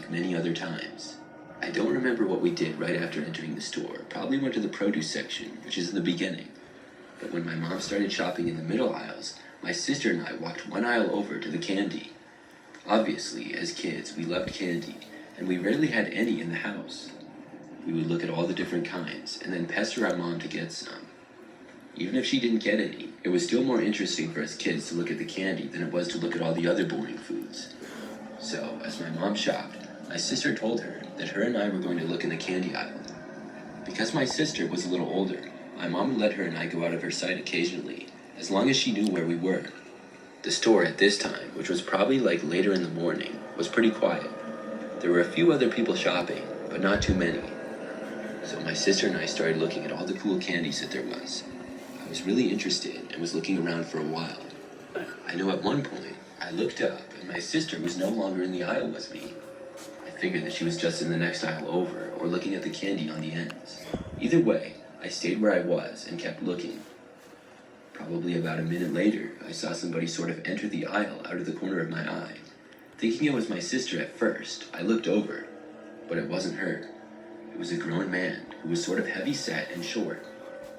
like many other times. I don't remember what we did right after entering the store. Probably went to the produce section, which is in the beginning. But when my mom started shopping in the middle aisles, my sister and I walked one aisle over to the candy. Obviously, as kids, we loved candy, and we rarely had any in the house. We would look at all the different kinds, and then pester our mom to get some. Even if she didn't get any, it was still more interesting for us kids to look at the candy than it was to look at all the other boring foods. So, as my mom shopped, my sister told her that her and I were going to look in the candy aisle. Because my sister was a little older, my mom would let her and I go out of her sight occasionally, as long as she knew where we were. The store at this time, which was probably like later in the morning, was pretty quiet. There were a few other people shopping, but not too many. So my sister and I started looking at all the cool candies that there was. I was really interested and was looking around for a while. I know at one point, I looked up and my sister was no longer in the aisle with me. I figured that she was just in the next aisle over or looking at the candy on the ends. Either way, I stayed where I was and kept looking. Probably about a minute later, I saw somebody sort of enter the aisle out of the corner of my eye. Thinking it was my sister at first, I looked over, but it wasn't her. It was a grown man who was sort of heavy-set and short.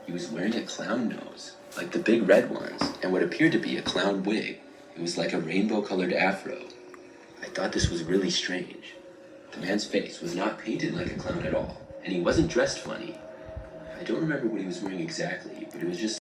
He was wearing a clown nose, like the big red ones, and what appeared to be a clown wig. It was like a rainbow-colored afro. I thought this was really strange. The man's face was not painted like a clown at all, and he wasn't dressed funny. I don't remember what he was wearing exactly, but it was just